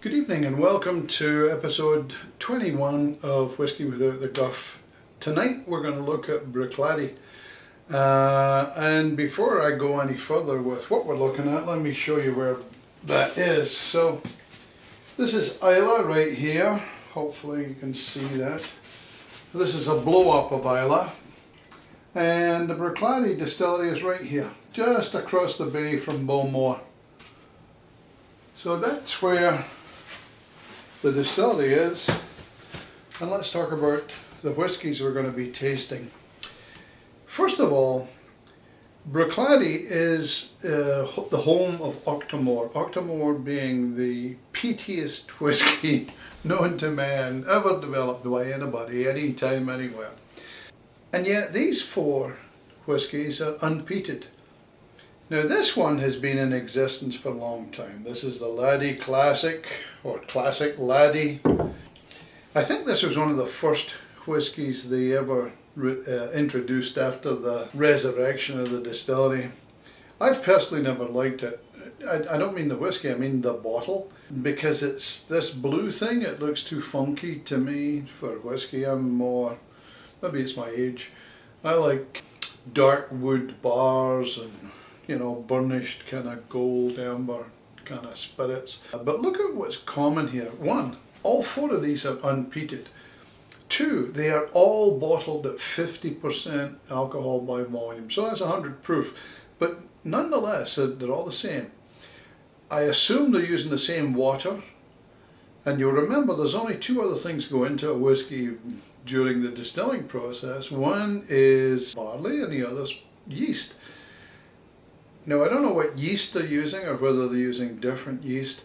Good evening and welcome to episode 21 of Whisky Without the Guff. Tonight we're going to look at Bruichladdich. And before I go any further with what we're looking at, let me show you where that is. So this is Islay right here. Hopefully you can see that. This is a blow up of Islay. And the Bruichladdich distillery is right here, just across the bay from Beaumont. So that's where the distillery is, and let's talk about the whiskies we're going to be tasting. First of all, Bruichladdich is the home of Octomore. Octomore being the peatiest whiskey known to man, ever developed by anybody, anytime, anywhere. And yet these four whiskies are unpeated. Now this one has been in existence for a long time. This is the Laddie Classic, or Classic Laddie. I think this was one of the first whiskies they ever introduced after the resurrection of the distillery. I've personally never liked it. I don't mean the whiskey, I mean the bottle. Because it's this blue thing, it looks too funky to me for whiskey. I'm more, maybe it's my age. I like dark wood bars and burnished kind of gold amber kind of spirits. But look at what's common here. One, all four of these are unpeated. Two, they are all bottled at 50% alcohol by volume. So that's 100 proof. But nonetheless, they're all the same. I assume they're using the same water. And you'll remember there's only two other things go into a whiskey during the distilling process. One is barley and the other's yeast. Now I don't know what yeast they're using or whether they're using different yeast,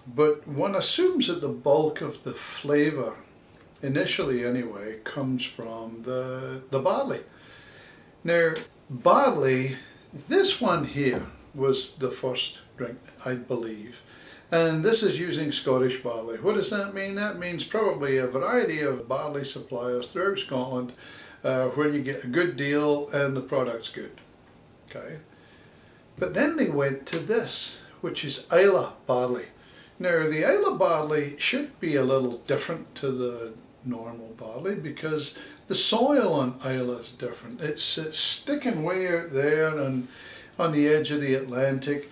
but one assumes that the bulk of the flavour, initially anyway, comes from the barley. Now barley, this one here was the first drink, I believe, and this is using Scottish barley. What does that mean? That means probably a variety of barley suppliers throughout Scotland where you get a good deal and the product's good. Okay. But then they went to this, which is Islay barley. Now the Islay barley should be a little different to the normal barley because the soil on Islay is different. It's sticking way out there and on the edge of the Atlantic.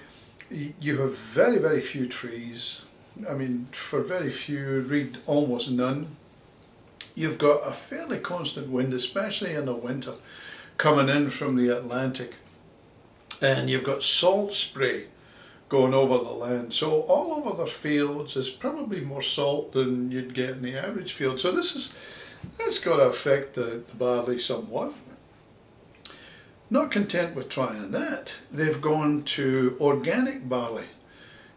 You have very, very few trees. I mean, for very few, read almost none. You've got a fairly constant wind, especially in the winter, coming in from the Atlantic. And you've got salt spray going over the land. So all over the fields is probably more salt than you'd get in the average field. So that's got to affect the barley somewhat. Not content with trying that, they've gone to organic barley.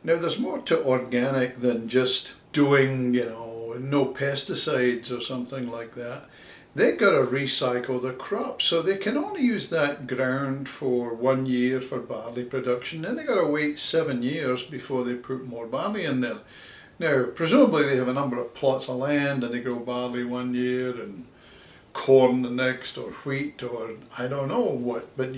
Now there's more to organic than just doing, no pesticides or something like that. They've got to recycle the crop, so they can only use that ground for 1 year for barley production. Then they've got to wait 7 years before they put more barley in there. Now, presumably they have a number of plots of land and they grow barley 1 year and corn the next, or wheat, or I don't know what. But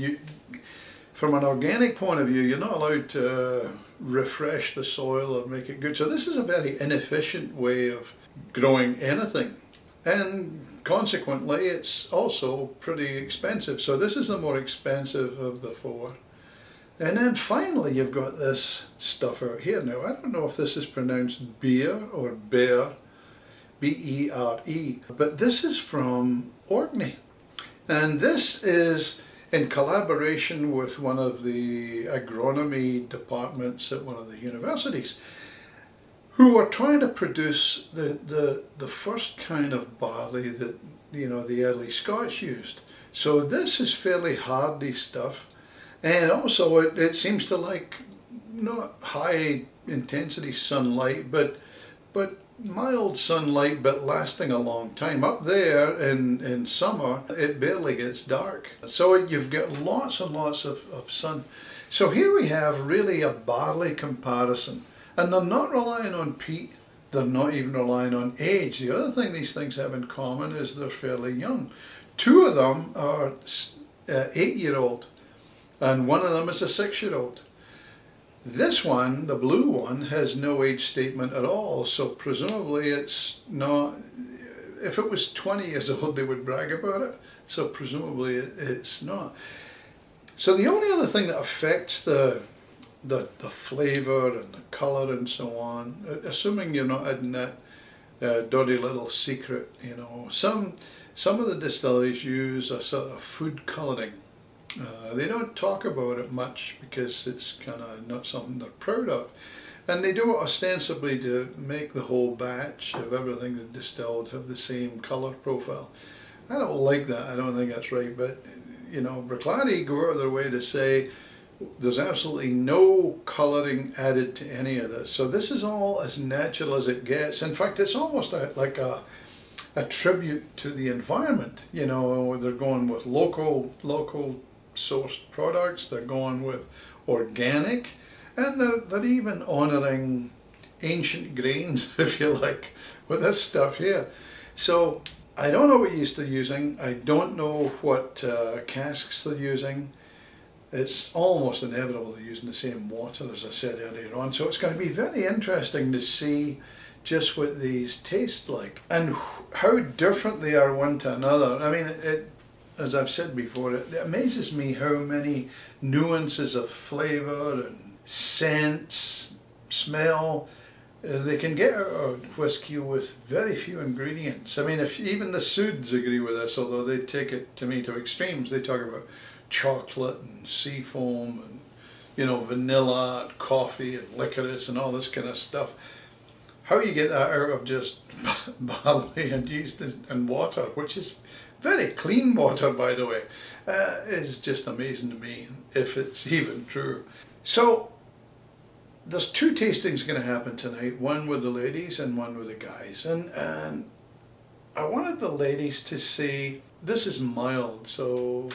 from an organic point of view, you're not allowed to refresh the soil or make it good. So this is a very inefficient way of growing anything. And consequently, it's also pretty expensive. So this is the more expensive of the four. And then finally, you've got this stuff out here. Now, I don't know if this is pronounced beer or bear, B-E-R-E, but this is from Orkney. And this is in collaboration with one of the agronomy departments at one of the universities, who are trying to produce the first kind of barley that the early Scotch used. So this is fairly hardy stuff, and also it seems to like not high intensity sunlight, but mild sunlight, but lasting a long time. Up there in summer, it barely gets dark. So you've got lots and lots of sun. So here we have really a barley comparison. And they're not relying on peat, they're not even relying on age. The other thing these things have in common is they're fairly young. Two of them are 8-year-old and one of them is a 6-year-old. This one, the blue one, has no age statement at all, so presumably it's not, if it was 20 years old they would brag about it, so presumably it's not. So the only other thing that affects the flavour and the colour and so on, assuming you're not adding that dirty little secret, you know, some of the distilleries use a sort of food colouring. They don't talk about it much because it's kind of not something they're proud of. And they do it ostensibly to make the whole batch of everything that's distilled have the same colour profile. I don't like that, I don't think that's right, but you know, Bruichladdich go out of their way to say there's absolutely no colouring added to any of this. So this is all as natural as it gets. In fact, it's almost like a tribute to the environment. You know, they're going with local sourced products, they're going with organic, and they're even honouring ancient grains, if you like, with this stuff here. So I don't know what yeast they're using, I don't know what casks they're using. It's almost inevitable they're using the same water as I said earlier on, so it's going to be very interesting to see just what these taste like and how different they are one to another. I mean, as I've said before, it amazes me how many nuances of flavour and scents, smell, they can get out of whiskey with very few ingredients. I mean, if even the Suds agree with this, although they take it to me to extremes. They talk about chocolate and sea foam and, you know, vanilla and coffee and licorice and all this kind of stuff. How you get that out of just barley and yeast and water, which is very clean water, by the way, is just amazing to me, if it's even true. So there's two tastings going to happen tonight, one with the ladies and one with the guys, and I wanted the ladies to see this is mild, so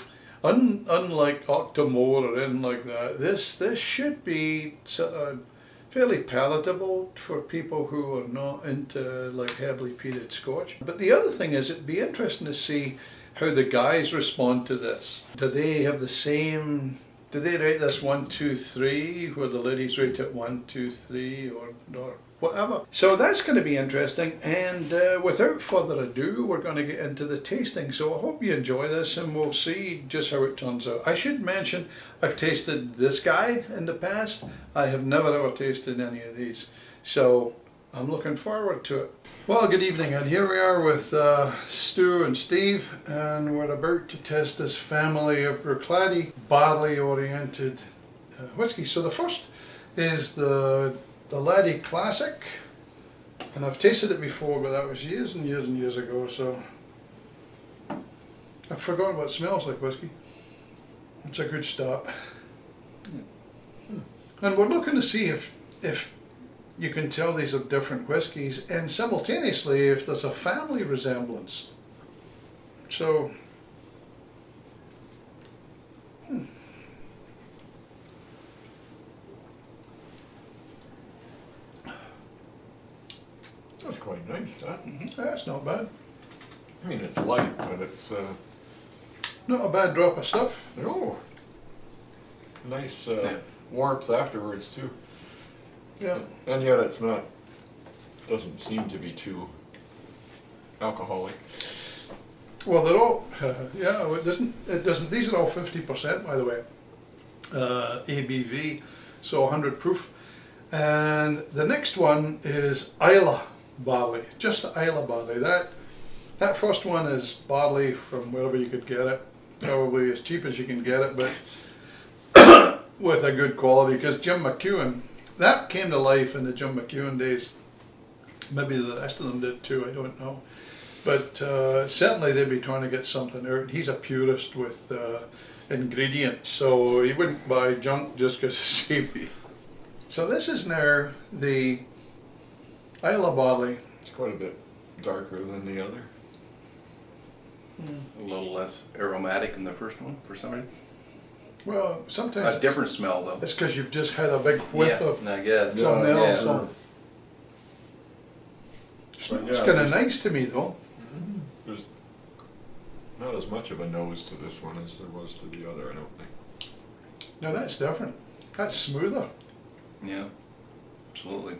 unlike Octomore or anything like that, this should be sort of fairly palatable for people who are not into like heavily peated scotch. But the other thing is, it'd be interesting to see how the guys respond to this. Do they have the same, do they rate this 1, 2, 3, where the ladies rate it 1, 2, 3 or whatever? So that's going to be interesting, and without further ado, we're going to get into the tasting. So I hope you enjoy this and we'll see just how it turns out. I should mention, I've tasted this guy in the past. I have never ever tasted any of these, so I'm looking forward to it. Well, good evening, and here we are with Stu and Steve, and we're about to test this family of Bruichladdich barley oriented whiskey. So the first is the Laddie Classic, and I've tasted it before, but that was years and years and years ago, so I've forgotten what it smells like whiskey. It's a good start. And we're looking to see if you can tell these are different whiskies, and simultaneously if there's a family resemblance. So, That's quite nice, that. That's not bad. I mean, it's light, but it's Not a bad drop of stuff. no. Nice warmth afterwards too. Yeah. And yet it's not, doesn't seem to be too alcoholic. Well, they're all, yeah, it doesn't, these are all 50% by the way, ABV, so 100 proof. And the next one is Islay barley, just Islay barley. That first one is barley from wherever you could get it, probably as cheap as you can get it, but with a good quality, because Jim McEwen, that came to life in the Jim McEwen days. Maybe the rest of them did too, I don't know. But certainly they'd be trying to get something out. He's a purist with ingredients, so he wouldn't buy junk just because it's cheap. So this is now the Islay barley. It's quite a bit darker than the other. A little less aromatic in the first one for some reason. Well, sometimes A different smell though. it's because you've just had a big whiff of I guess. something Yeah, else. yeah. So. Smells Yeah, kind of there's- nice to me though. There's not as much of a nose to this one as there was to the other, I don't think. Now that's different. That's smoother. Yeah, absolutely.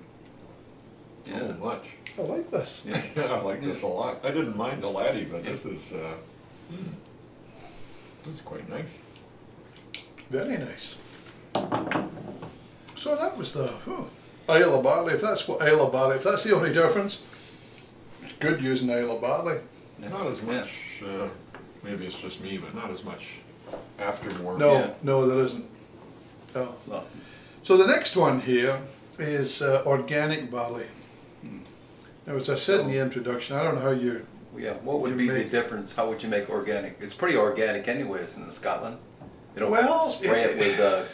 Yeah. Oh, much. I like this. Yeah. Yeah, I like this a lot. I didn't mind the laddie, but this is quite nice. Very nice. So that was the Isle of Barley. If that's what Isle of Barley, if that's the only difference, good using Isle of Barley. Not as much, maybe it's just me, but not as much afterwarm. No, Yeah. no, there isn't. No. Well, So the next one here is organic barley. Now, as I said in the introduction, I don't know how you. yeah, what would You be the make- difference? How would you make organic? It's pretty organic anyways in Scotland. You don't Well, spray it with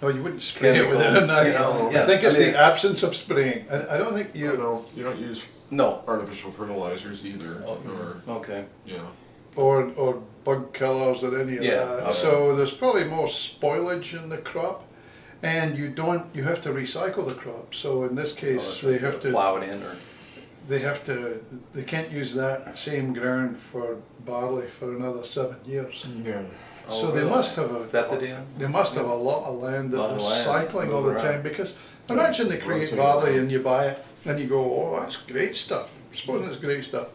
No, you wouldn't spray it with it. Chemicals, I you know, yeah. think it's I mean- the absence of spraying. I don't think You you. know, you don't use no. artificial fertilizers either, Oh, or, okay. yeah. Or bug killers or any of Yeah, that. okay. So there's probably more spoilage in the crop, and you have to recycle the crop. So in this case, they have to plow it in, or they can't use that same ground for barley for another 7 years. Yeah. So Oh, they really? must have Is that the deal? They must have a lot of land that Lot they're of land cycling all the moving time, around. because imagine they create Rotating barley around. and you buy it and you go, oh, that's great stuff. Supposing it's great stuff.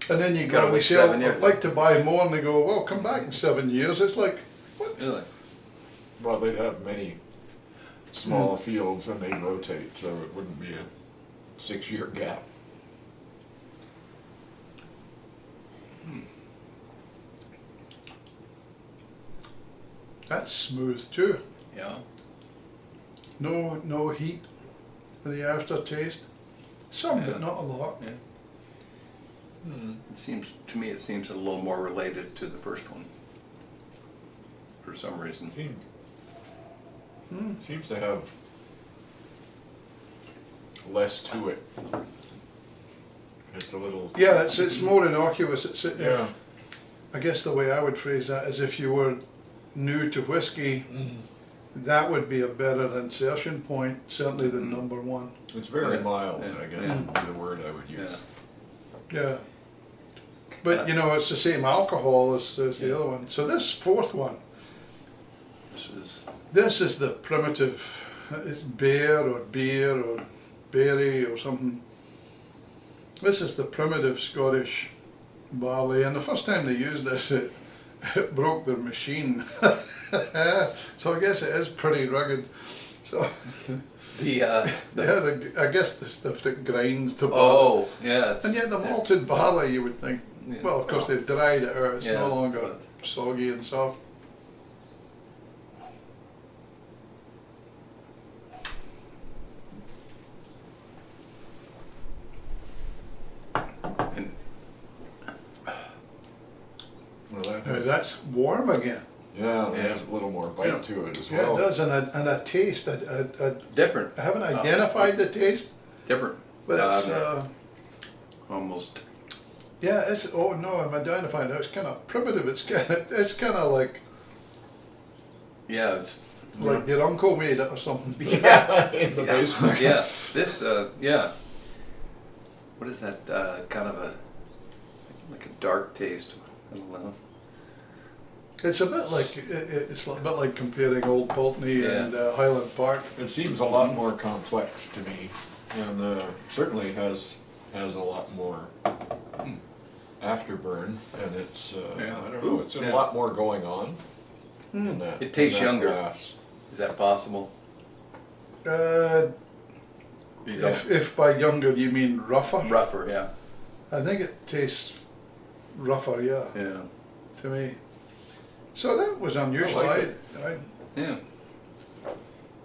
And then you Gotta go and wait say, 7 I'd years. like to buy more, and they go, well, come back in 7 years. It's like, what? Really? Well, they'd have many smaller fields and they'd rotate, so it wouldn't be a 6-year gap. That's smooth too. Yeah. No heat in the aftertaste. Some, Yeah. but not a lot. Yeah. It seems to me it seems a little more related to the first one. For some reason. Seems to have less to it. It's a little. Yeah, it's more innocuous. Yeah. I guess the way I would phrase that is if you were new to whiskey, that would be a better insertion point, certainly than number one. It's very Yeah. mild, Yeah. I guess Yeah. would be the word I would use. Yeah. Yeah. But you know, it's the same alcohol as the Yeah. other one. So this fourth one, This is this is the primitive, it's beer or beer or berry or something. This is the primitive Scottish barley, and the first time they used this, it broke their machine. So I guess it is pretty rugged. So the I guess the stuff that grinds to barley. oh yeah. It's, And yet the malted barley, you would think, Yeah. well, of course they've dried it out, it's Yeah, no longer but- soggy and soft. and Well, that Now has, that's warm again. yeah, it Yeah. has a little more bite Yeah. to it as Yeah, well. it does, and a taste. I different. haven't identified the taste, Different. but it's, Almost. yeah, it's, oh no, I'm identifying it. It's kind of primitive. It's kind of like Yeah. It's your uncle made it or something. Yeah, in the basement. yeah. This yeah. What is that? Kind of a like a dark taste. I don't know. It's a bit like it's a bit like comparing Old Pulteney Yeah. and Highland Park. It seems a lot more complex to me, and certainly has a lot more afterburn, and it's Yeah. I don't know, it's a Yeah. lot more going on in that. It tastes in that younger. glass. Is that possible? You If by younger you mean rougher, rougher, yeah. I think it tastes rougher, yeah, Yeah. to me. So that was unusual. I like Yeah.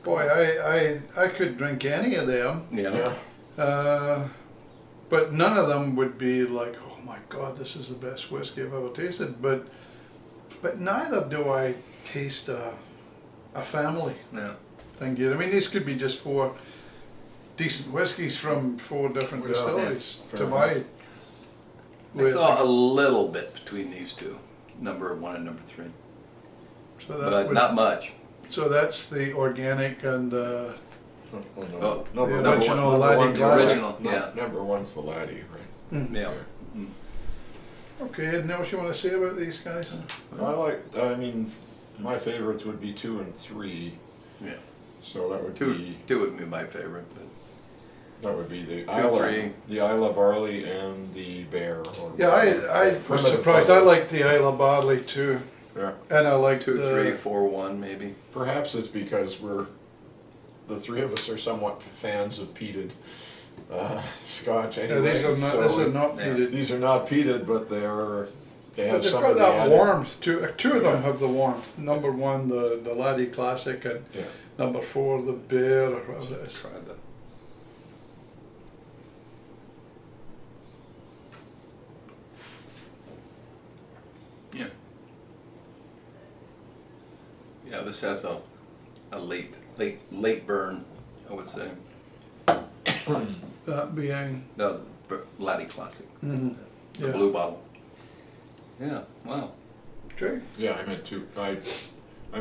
Boy, I could drink any of them, Yeah. but none of them would be like, oh my God, this is the best whiskey I've ever tasted. But neither do I taste a family Yeah. thing here. I mean, these could be just 4 decent whiskies from 4 different Yeah. distilleries Yeah, to fair my. I saw a little bit between these two, number 1 and number 3, So that but would, not much. so that's the organic and Oh, no. Oh, Number the one- original number laddie one's the glass. laddie. Original, yeah. Number one's the laddie, right? Yeah. okay. Anything else you want to say about these guys? I mean, my favorites would be 2 and 3. Yeah. So that would Two be would be my favorite, but the three. Isla Barley and the Bear. Or Yeah, I was Primitive surprised. I Barley. like the Isla Barley too, Yeah. and I like 2, the 3, 4, 1 maybe. Perhaps it's because the three of us are somewhat fans of peated scotch Yeah, anyway. these are not. These are not yeah. peated. These are not peated, but they But have they've some got of the that added- warmth too. Two of them Yeah. have the warmth. Number one, the Laddie Classic, and Yeah. number 4, the Bear, or whatever it is. Try that. Yeah. Yeah, this has a late burn, I would say. That being, The Laddie Classic, mhm, the yeah. blue bottle. Yeah, wow. Okay. Yeah, I meant two. I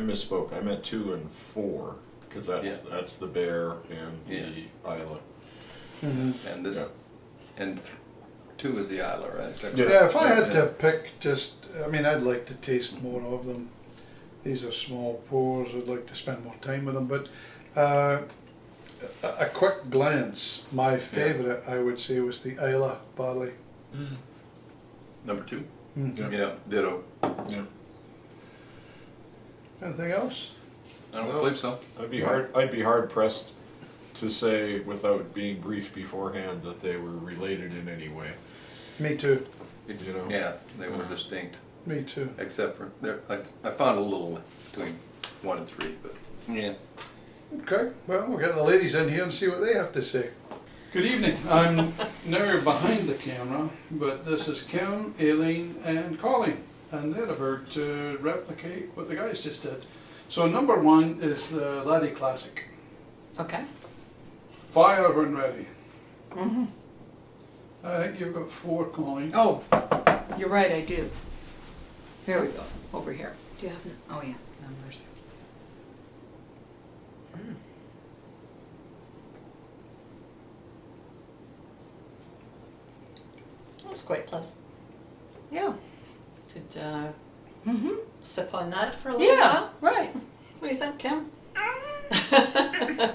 misspoke. I meant 2 and 4 because Yeah. that's the Bear and Yeah. the Isla. Mm-hmm. And this, Yeah. and 2 is the Isla, right? Is that Yeah. Yeah, if I Yeah, had yeah. to pick, I mean, I'd like to taste more of them. These are small pours. I'd like to spend more time with them. But a quick glance, my favourite, I would say, was the Isla Barley. Number 2? Mm. Yeah. Yeah, ditto. Yeah. Anything else? I don't No. believe so. I'd be hard pressed to say without being briefed beforehand that they were related in any way. Me too. You know. Yeah, they were distinct, Me too. except for, I found a little between 1 and 3, but. Yeah. Okay, well, we'll get the ladies in here and see what they have to say. Good evening. I'm now behind the camera, but this is Kim, Aileen, and Colleen, and they're about to replicate what the guys just did. So number 1 is the Laddie Classic. Okay. Fire when ready. Mm-hmm. I think you've got 4, Colleen. Oh, you're right, I do. Here we go, over here. Do you have, oh yeah, numbers. That's quite pleasant. Yeah. Could Mm-hmm. sip on that for a little Yeah, while. right. What do you think, Kim?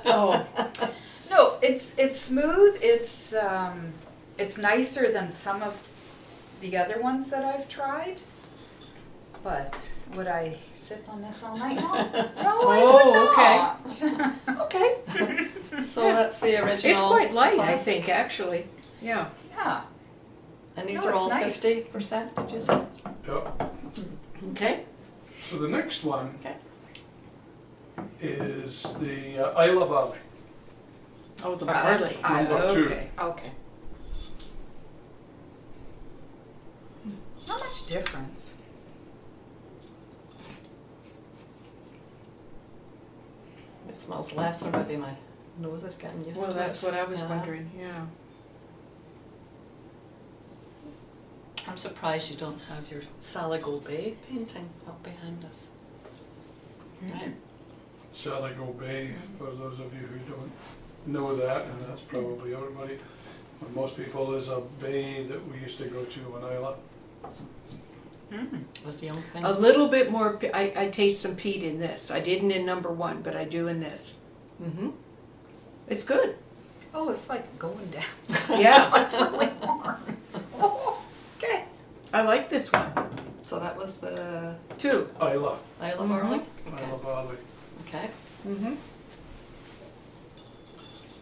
Oh, No, it's smooth. It's nicer than some of the other ones that I've tried. But would I sip on this all night long? No, I would not. Okay. So that's the original. it's quite light, I classic. think, actually. Yeah. Yeah. And these No, are it's all nice. 50%, did you say? Yep. Okay. So the next one Okay. is the Isla Barley. Oh, the Barley. barley. I love two. Okay. Okay. Not much difference. It smells less, or maybe my nose is getting used Well, to that's it. what I was Yeah. wondering, yeah. I'm surprised you don't have your Saligo Bay painting up behind us. Right. Saligo Bay, for those of you who don't know that, and that's probably everybody. And most people, is a bay that we used to go to in Isla. Those young things. A little bit more, I taste some peat in this. I didn't in number 1, but I do in this. Mm-hmm. It's good. Oh, it's like going down. Yeah. It's like really warm. Oh, okay. I like this one, So that was the too. Isla, Isla Barley? Isla Barley. Okay. Mm-hmm.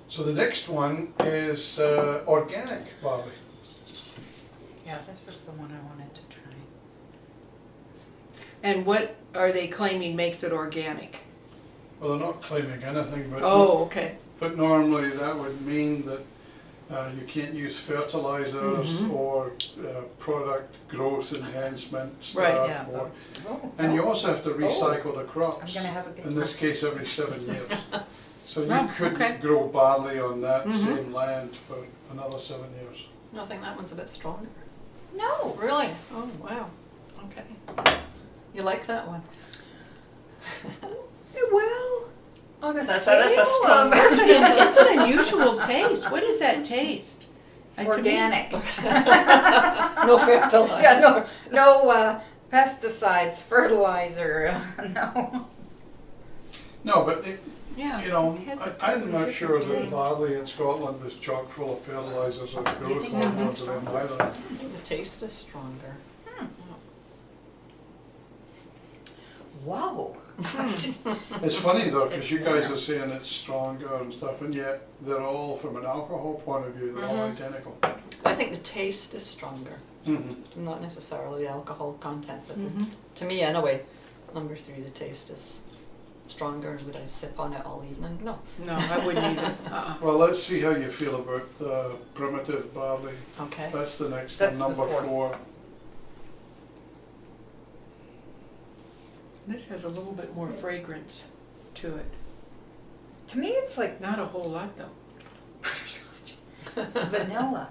So the next one is organic barley. Yeah, this is the one I wanted to try. And what are they claiming makes it organic? Well, they're not claiming anything, but Oh, okay. but normally that would mean that you can't use fertilizers or product growth enhancement stuff. Right, Yeah. or- Oh, and you also have to recycle the I'm crops. gonna have a good In time. this case, every 7 years. So you Oh, couldn't okay. grow barley on that same land for another 7 years. No, I think that one's a bit stronger. No. Really? Oh, wow. Okay. You like that one? Well, on a That's scale a strong of It's an unusual taste. What is that taste? To me- organic. No fertilizer. Yeah, no pesticides, fertilizer. No. No, but Yeah. You know, it has a I'm totally not different sure that taste. barley in Scotland is chock full of fertilisers or growth think that hormones one's or anything either. The taste is stronger. Whoa. It's funny though, because It's you guys more. are saying it's stronger and stuff, and yet they're all, from an alcohol point of view, they're all identical. I think the taste is stronger, Mm-hmm. not necessarily the alcohol content, but Mhm. to me anyway, number 3, the taste is stronger. And would I sip on it all evening? No. No, I wouldn't either. Well, let's see how you feel about the primitive barley. Okay. That's the next That's one, the number fourth. 4. This has a little bit more fragrance to it. To me, it's like Not a whole lot though. vanilla.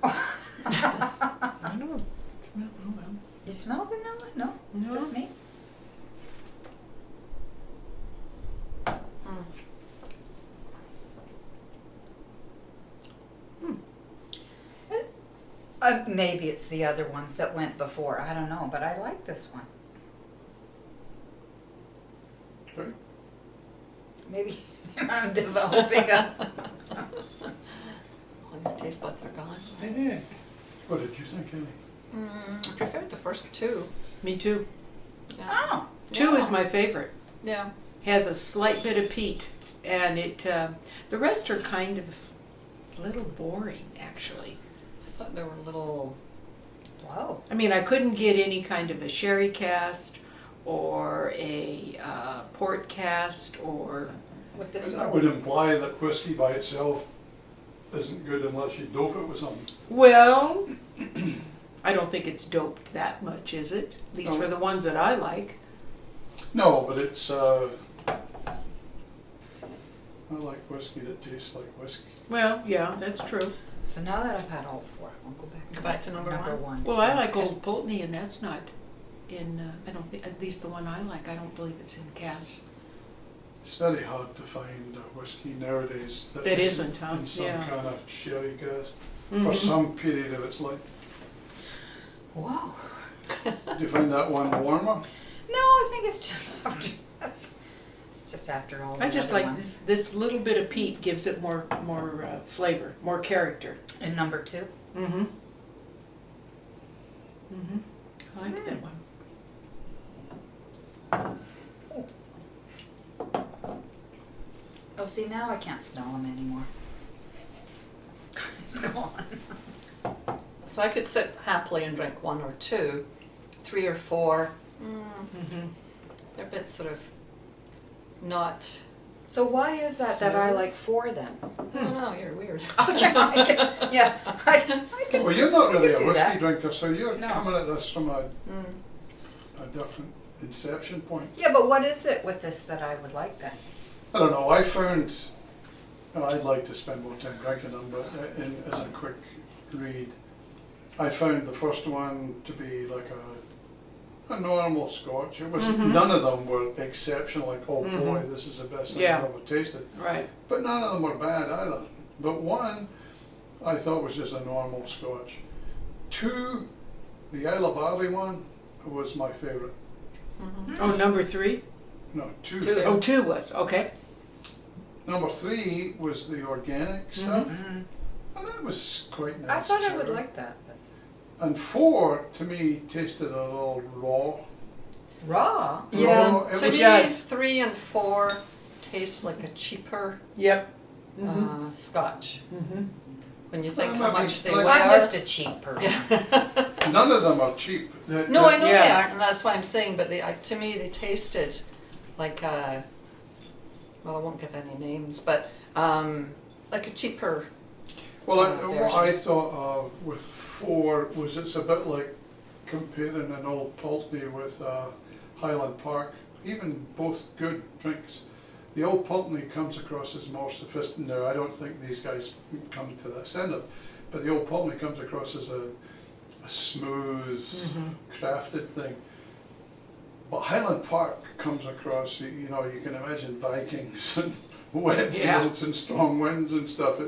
I don't smell, oh well. You smell vanilla? No, No. just me. Mm. Maybe it's the other ones that went before. I don't know, but I like this one. Okay. Maybe I'm developing a. All your taste buds are gone. I did. What did you think, Annie? I preferred the first 2. Me too. Yeah. Oh, 2 is yeah. my favorite. Yeah. Has a slight bit of peat, and it. The rest are kind of a little boring, actually. I thought they were a little. Whoa. I mean, I couldn't get any kind of a sherry cast or a port cast or. With this And that one. would imply that whiskey by itself isn't good unless you dope it with something. Well, I don't think it's doped that much, is it? At least for the ones that I like. No, but it's, I like whiskey that tastes like whiskey. Well, yeah, that's true. So now that I've had all 4, I'll go back to Go back to number one. Well, I like Old Pulteney, and that's not in. I don't think, at least the one I like, I don't believe it's in cask. It's very hard to find a whiskey nowadays That isn't isn't, huh? in some Yeah. kind of sherry gas for Mhm. some period of its life. Whoa. Do you find that one warmer? No, I think it's just after. That's just after all. I the just other like ones. this little bit of peat gives it more flavor, more character. And number 2. Mm-hmm. Mm-hmm. I like that one. Oh, see, now I can't smell them anymore. It's gone. So I could sit happily and drink 1 or 2, 3 or 4. Mm-hmm. They're a bit sort of not. So why is that I like 4 then? I don't know. You're weird. Oh, yeah, I can Well, you're not really a do whiskey that. drinker, so you're No. coming at this from a Mm. different inception point. Yeah, but what is it with this that I would like then? I don't know, I found, and I'd like to spend more time drinking them, but as a quick read, I found the first one to be like a normal scotch. It was, none of them were exceptional, like, oh boy, this is the best thing Yeah. I've ever tasted. Right. But none of them were bad either. But one, I thought was just a normal scotch. 2, the Isle of Barley one, was my favourite. Oh, number 3? No, 2. Two. Oh, 2 was, okay. Number 3 was the organic stuff, Mm-hmm. and that was quite nice. I thought I too. would like that. But And 4, to me, tasted a little raw. raw? Yeah. No, it To was- me, Yes. 3 and 4 taste like a cheaper Yep. Scotch. Mm-hmm. When you think Well, how much they like- weigh. I'm just a cheap person. None of them are cheap. No, I know they Yeah. aren't, and that's why I'm saying. But to me, they tasted like a. Well, I won't give any names, but like a cheaper. Well, version. what I thought of with 4 was it's a bit like comparing an Old Pulteney with Highland Park, even both good drinks. The Old Pulteney comes across as more sophisticated. Now, I don't think these guys come to that standard, but the Old Pulteney comes across as a smooth, crafted thing. But Highland Park comes across, you know, you can imagine Vikings and wet Yeah. fields and strong winds and stuff.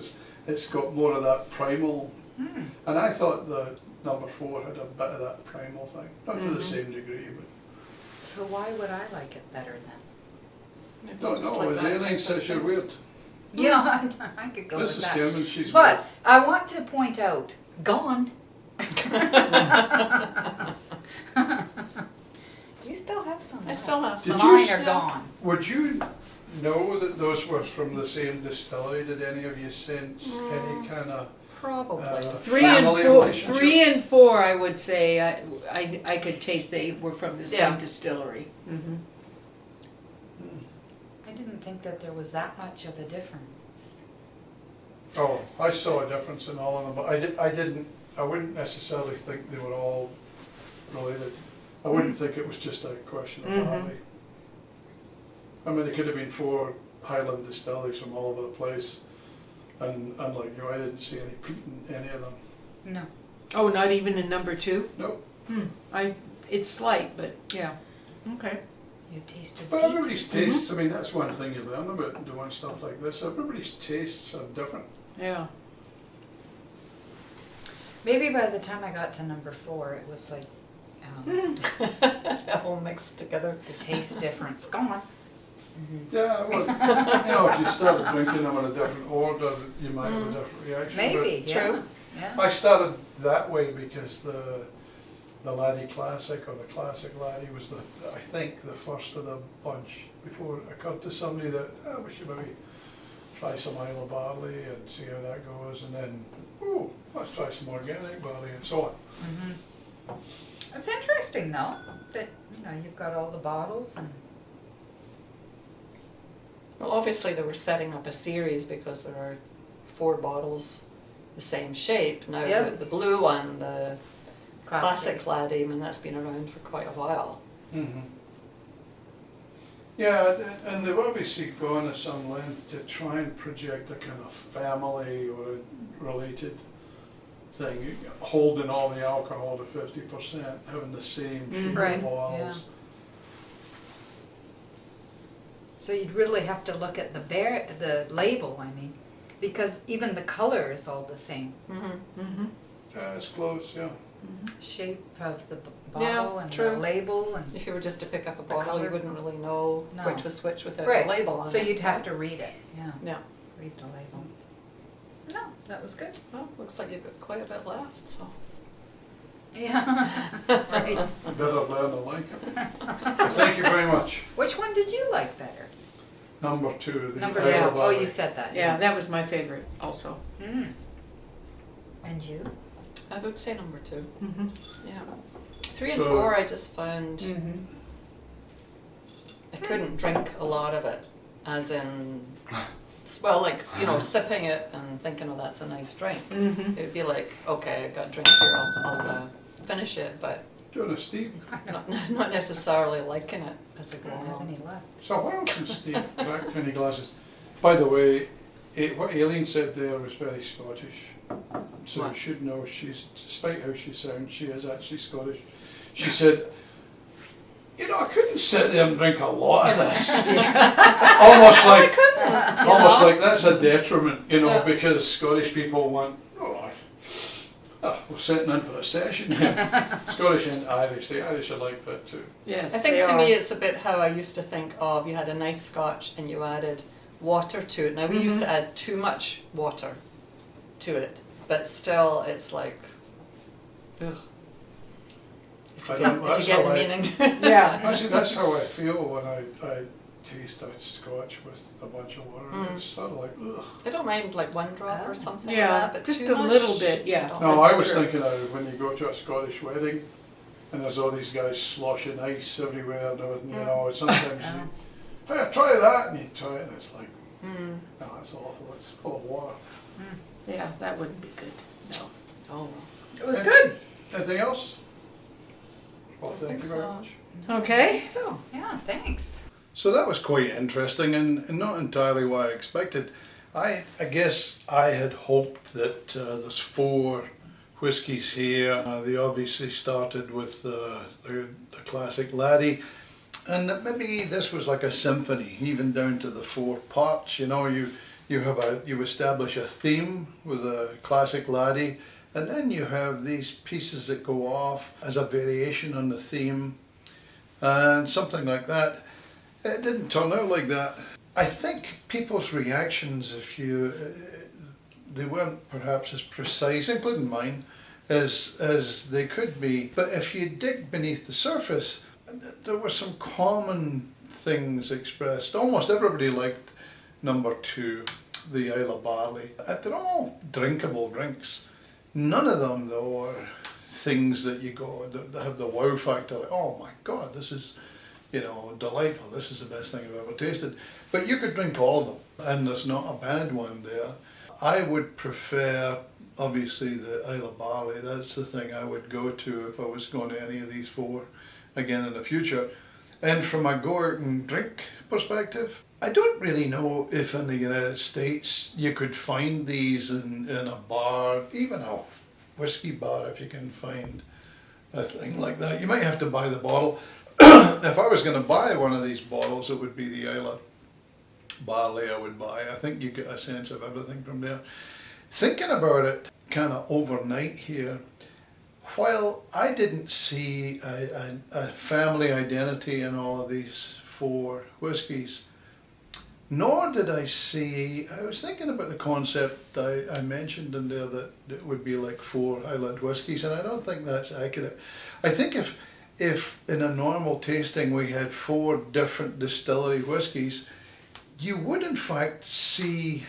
It's got more of that primal. And I thought the number 4 had a bit of that primal thing. Not to the same degree, but So why would I like it better then? Maybe Don't just know, like as that Aileen type says, of you're taste. weird. Yeah, I could go with Mrs. that. Kim, and she's But I want to point out, gone. You still have some. I still have some. Did you Mine s- are gone. Would you know that those were from the same distillery? Did any of you sense any kind of Probably. family relationship? 3 and 4, I would say, I could taste they were from the same Yeah. distillery. Mm-hmm. I didn't think that there was that much of a difference. Oh, I saw a difference in all of them, but I wouldn't necessarily think they were all related. I wouldn't think it was just a question of barley. I mean, there could have been 4 Highland distilleries from all over the place, and like you, I didn't see any peat in any of them. No. Oh, not even in number 2? Nope. It's slight, but yeah. Okay. You tasted But peat. everybody's tastes, I mean, that's one thing you learn about doing stuff like this. Everybody's tastes are different. Yeah. Maybe by the time I got to number 4, it was like All mixed together. the taste difference gone. Yeah, well, you know, if you started drinking them in a different order, you might have a different reaction. Maybe. True. Yeah. Yeah. But I started that way because the Laddie Classic, or the Classic Laddie, was I think the first of the bunch, before it occurred to somebody that we should maybe try some Isle of barley and see how that goes, and then, oh, let's try some organic barley, and so on. It's interesting though that you've got all the bottles and Well, obviously they were setting up a series because there are 4 bottles the same shape. Now Yeah. the blue one, the classic Laddie, I mean that's been around for quite a while. Yeah, and they've obviously gone to some length to try and project a kind of family or a related thing, holding all the alcohol to 50%, having the same shape Right, of bottles. so you'd really have to look at the label, I mean, because even the color is all the same. It's close, yeah. Shape of the Yeah, bottle and true. the label and If you were just to pick up a The bottle, colour. you wouldn't really know No. which was which without right. a label on so it. you'd have to read it. Yeah, Yeah. read the label. No, that was good. Well, looks like you've got quite a bit left, so. Yeah, right. You better learn to like it. Thank you very much. Which one did you like better? Number 2, the Number Isle 2. of Oh, Barley. you said that. Yeah, that was my favorite also. Mm. And you? I would say number 2. Mm-hmm. Yeah. 3 and So- 4 I just found Mm-hmm. I couldn't drink a lot of it, as in, well, like, sipping it and thinking, oh, that's a nice drink. Mm-hmm. It would be like, okay, I got a drink here, I'll finish it, but Doing a Steve. not necessarily liking it as I I go don't have along. any left. So why don't Steve crack 20 glasses? By the way, what Aileen said there was very Scottish. So you What? should know despite how she sounds, she is actually Scottish. She said, I couldn't sit there and drink a lot of this. Almost like, almost like that's a detriment, Yeah. because Scottish people want, we're sitting in for a session here. Scottish and Irish, the Irish are like that too. Yes, I think they to are. me it's a bit how I used to think of, you had a nice scotch and you added water to it. Now we used to add too much water to it, but still it's like, ugh. I If don't- you that's get how the I- meaning. Yeah. Actually, that's how I feel when I taste a scotch with a bunch of water. It's sort of like, ugh. I don't mind like 1 drop or something Yeah, like that, but just too a much, little bit, yeah. I don't No, like. I was true. thinking of when you go to a Scottish wedding and there's all these guys sloshing ice everywhere and everything, sometimes you, hey, try that, and you try it and it's like, no, that's awful, it's full of water. Yeah, that wouldn't be good. No. Oh, It was good. Anything else? Well, I thank think you very so. much. Okay. So, yeah, thanks. So that was quite interesting and not entirely what I expected. I guess I had hoped that there's 4 whiskies here. They obviously started with the classic Laddie, and that maybe this was like a symphony, even down to the 4 parts. You establish a theme with a classic Laddie, and then you have these pieces that go off as a variation on the theme, and something like that. It didn't turn out like that. I think people's reactions, they weren't perhaps as precise, including mine, as they could be. But if you dig beneath the surface, there were some common things expressed. Almost everybody liked number 2, the Isle of Barley. They're all drinkable drinks. None of them, though, are things that you go, that have the wow factor, like, oh my God, this is, delightful, this is the best thing I've ever tasted. But you could drink all of them, and there's not a bad one there. I would prefer, obviously, the Isle of Barley. That's the thing I would go to if I was going to any of these 4 again in the future. And from a go out and drink perspective, I don't really know if in the United States you could find these in a bar, even a whiskey bar, if you can find a thing like that. You might have to buy the bottle. If I was going to buy one of these bottles, it would be the Isle of Barley I would buy. I think you get a sense of everything from there. Thinking about it kind of overnight here, while I didn't see a family identity in all of these 4 whiskies, nor did I see, I was thinking about the concept I mentioned in there that it would be like 4 island whiskies, and I don't think that's accurate. I think if in a normal tasting we had 4 different distillery whiskies, you would in fact see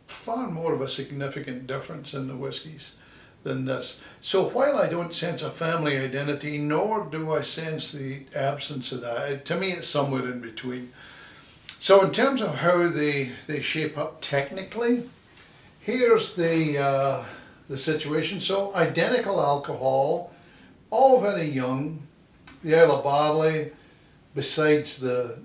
far more of a significant difference in the whiskies than this. So while I don't sense a family identity, nor do I sense the absence of that, to me it's somewhere in between. So in terms of how they shape up technically, here's the situation. So identical alcohol, all very young. The Isle of Barley, besides the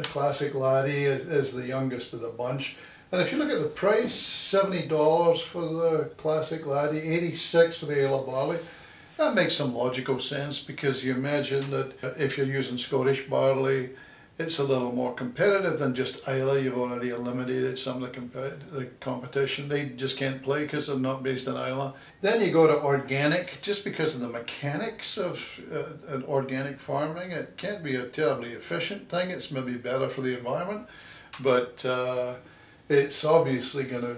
classic laddie, is the youngest of the bunch. And if you look at the price, $70 for the classic laddie, $86 for the Isle of Barley. That makes some logical sense, because you imagine that if you're using Scottish barley, it's a little more competitive than just Islay. You've already eliminated some of the competition. They just can't play because they're not based in Islay. Then you go to organic, just because of the mechanics of an organic farming. It can't be a terribly efficient thing. It's maybe better for the environment, but it's obviously going to,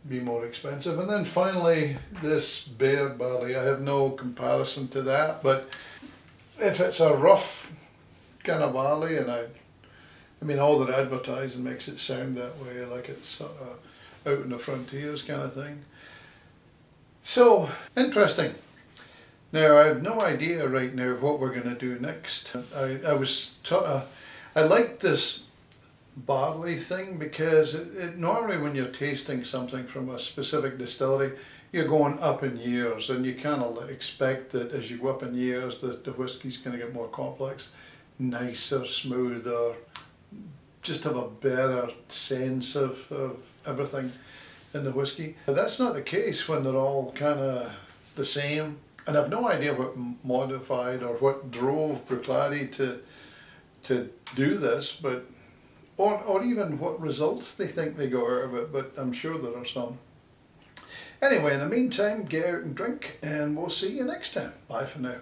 be more expensive. And then finally, this Bear barley. I have no comparison to that, but if it's a rough kind of barley, and I mean all their advertising makes it sound that way, like it's out in the frontiers kind of thing. So interesting. Now I have no idea right now what we're going to do next. I like this barley thing, because it normally when you're tasting something from a specific distillery, you're going up in years, and you kind of expect that as you go up in years that the whiskey's going to get more complex, nicer, smoother, just have a better sense of everything in the whiskey. But that's not the case when they're all kind of the same. And I've no idea what modified or what drove Bruichladdich to do this, but or even what results they think they got out of it, but I'm sure there are some. Anyway, in the meantime, get out and drink, and we'll see you next time. Bye for now.